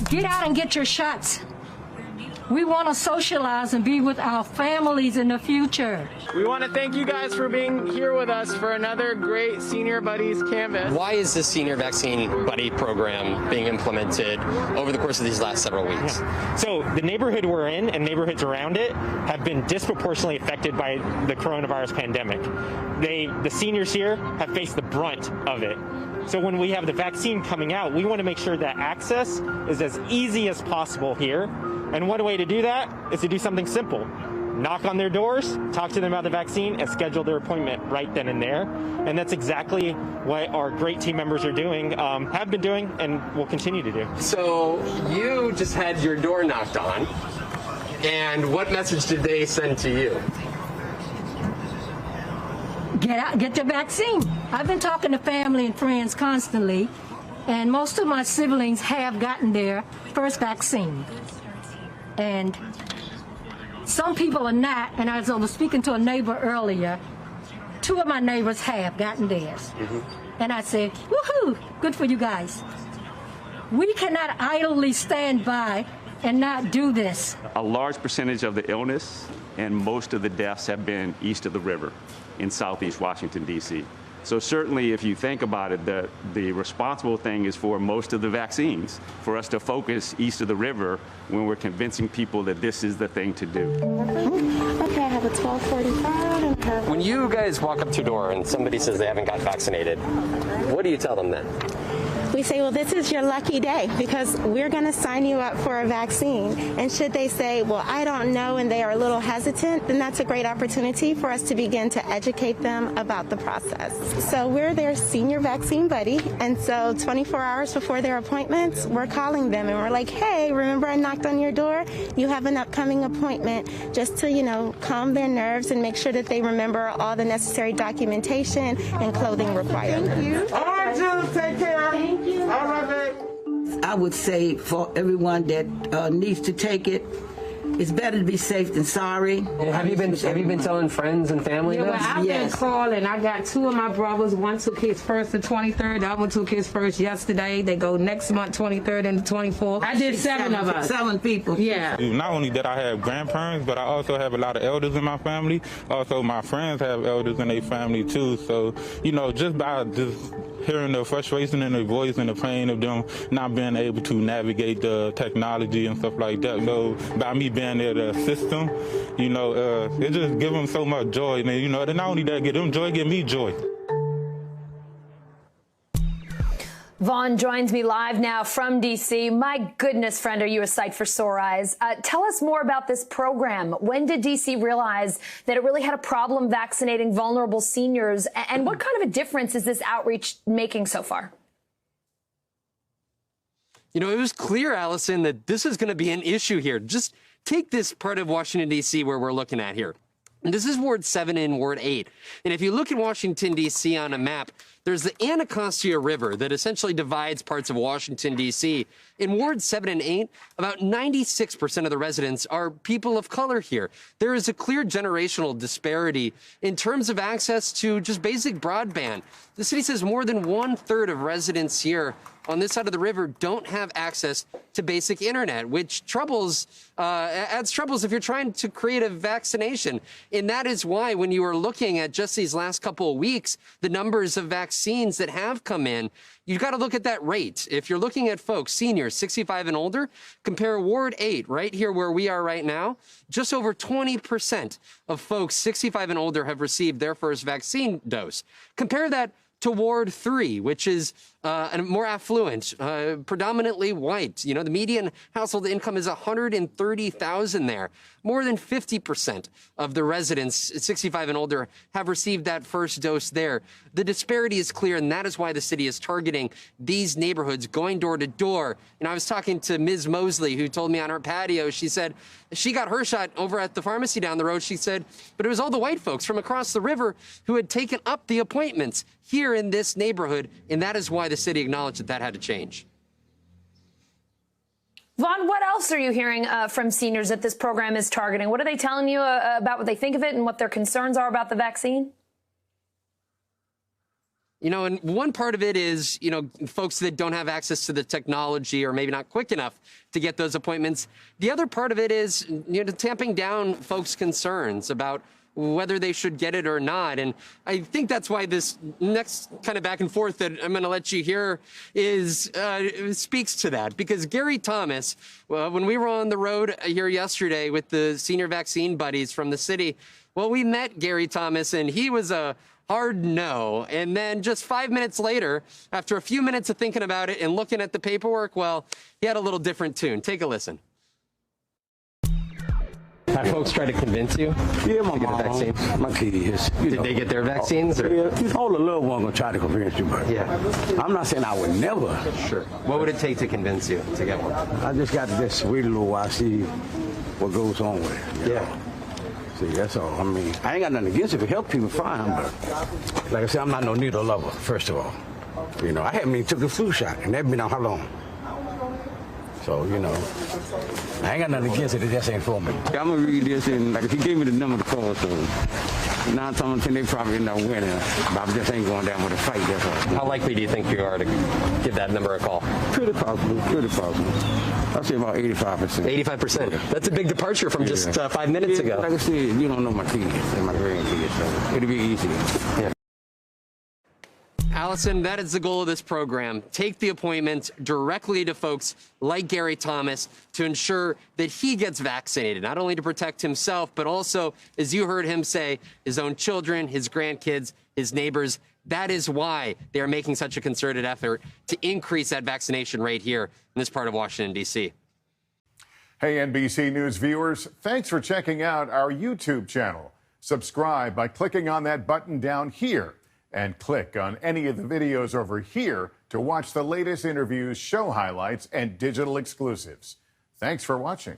Get out and get your shots. We want to socialize and be with our families in the future. We want to thank you guys for being here with us for another great Senior Buddies Canvas. Why is this Senior Vaccine Buddy program being implemented over the course of these last several weeks? So the neighborhood we're in and neighborhoods around it have been disproportionately affected by the coronavirus pandemic. The seniors here have faced the brunt of it. So when we have the vaccine coming out, we want to make sure that access is as easy as possible here. And one way to do that is to do something simple. Knock on their doors, talk to them about the vaccine, and schedule their appointment right then and there. And that's exactly what our great team members are doing, have been doing, and will continue to do. So you just had your door knocked on, and what message did they send to you? Get out, get the vaccine. I've been talking to family and friends constantly, and most of my siblings have gotten their first vaccine. And some people are not, and as I was speaking to a neighbor earlier, 2 of my neighbors have gotten theirs. And I said, woohoo, good for you guys. We cannot idly stand by and not do this. A large percentage of the illness and most of the deaths have been east of the river in southeast Washington, D.C. So certainly, if you think about it, the responsible thing is for most of the vaccines, for us to focus east of the river when we're convincing people that this is the thing to do. Okay, I have a 1245. When you guys walk up to your door and somebody says they haven't got vaccinated, what do you tell them then? We say, well, this is your lucky day because we're going to sign you up for a vaccine. And should they say, well, I don't know, and they are a little hesitant, then that's a great opportunity for us to begin to educate them about the process. So we're their senior vaccine buddy. And so 24 hours before their appointments, we're calling them and we're like, hey, remember I knocked on your door? You have an upcoming appointment, just to, calm their nerves and make sure that they remember all the necessary documentation and clothing requirements. Thank you. All right, Jill, take care. Thank you. All right, babe. I would say for everyone that needs to take it, it's better to be safe than sorry. And have you been telling friends and family Yeah, this? well, I've been calling. I got 2 of my brothers. One took his first the 23rd. The other one took his first yesterday. They go next month, 23rd and the 24th. I did 7 of us. 7 people. Yeah. Not only that I have grandparents, but I also have a lot of elders in my family. Also, my friends have elders in their family too. So, just by hearing the frustration in their voice and the pain of them not being able to navigate the technology and stuff like that. So by me being there to assist them, it just gives them so much joy. And then, not only that, give them joy, give me joy. Vaughn joins me live now from D.C. My goodness, friend, are you a sight for sore eyes? Tell us more about this program. When did D.C. realize that it really had a problem vaccinating vulnerable seniors? And what kind of a difference is this outreach making so far? It was clear, Allison, that this is going to be an issue here. Just take this part of Washington, D.C. where we're looking at here. And this is Ward 7 and Ward 8. And if you look at Washington, D.C. on a map, there's the Anacostia River that essentially divides parts of Washington, D.C. In Ward 7 and 8, about 96% of the residents are people of color here. There is a clear generational disparity in terms of access to just basic broadband. The city says more than 1/3 of residents here on this side of the river don't have access to basic internet, which adds troubles if you're trying to create a vaccination. And that is why when you are looking at just these last couple of weeks, the numbers of vaccines that have come in, you've got to look at that rate. If you're looking at folks, seniors, 65 and older, compare Ward 8 right here where we are right now, just over 20% of folks 65 and older have received their first vaccine dose. Compare that to Ward 3, which is more affluent, predominantly white. The median household income is $130,000 there. More than 50% of the residents 65 and older have received that first dose there. The disparity is clear, and that is why the city is targeting these neighborhoods, going door to door. I was talking to Ms. Mosley, who told me on her patio, she said she got her shot over at the pharmacy down the road. She said, but it was all the white folks from across the river who had taken up the appointments here in this neighborhood, and that is why the city acknowledged that had to change. Vaughn, what else are you hearing from seniors that this program is targeting? What are they telling you about what they think of it and what their concerns are about the vaccine? You know, and one part of it is, you know, folks that don't have access to the technology or maybe not quick enough to get those appointments. The other part of it is, you know, tamping down folks' concerns about whether they should get it or not. And I think that's why this next kind of back and forth that I'm going to let you hear is speaks to that. Because Gary Thomas, when we were on the road here yesterday with the senior vaccine buddies from the city, well, we met Gary Thomas and he was a hard no. And then just 5 minutes later, after a few minutes of thinking about it and looking at the paperwork, well, he had a little different tune. Take a listen. Have folks try to convince you Yeah, my to get a mom, vaccine? my kids. Did they get their vaccines? Or? Yeah, all the little one gonna try to convince you, but Yeah. I'm not saying I would never. Sure. What would it take to convince you to get one? I just got to just wait a little while, see what goes on with it. Yeah. See, that's all. I mean, I ain't got nothing against it. If it help people, fine, but like I said, I'm not no needle lover, first of all. You know, I haven't even took the flu shot, and that's been on how long? So, you know, I ain't got nothing against it. It just ain't for me. I'm going to read this, and like, if he gave me the number to call, so 9 times out of 10, they probably end up winning. But I just ain't going down with a fight, that's all. How likely do you think you are to give that number a call? Pretty possible, pretty possible. I'd say about 85%. 85%. That's a big departure from just 5 minutes ago. Like I said, you don't know my kids and my grandkids, so it'll be easy. Yeah. Allison, that is the goal of this program. Take the appointment directly to folks like Gary Thomas to ensure that he gets vaccinated, not only to protect himself, but also, as you heard him say, his own children, his grandkids, his neighbors. That is why they are making such a concerted effort to increase that vaccination rate here in this part of Washington, D.C. Hey, NBC News viewers, thanks for checking out our YouTube channel. Subscribe by clicking on that button down here and click on any of the videos over here to watch the latest interviews, show highlights, and digital exclusives. Thanks for watching.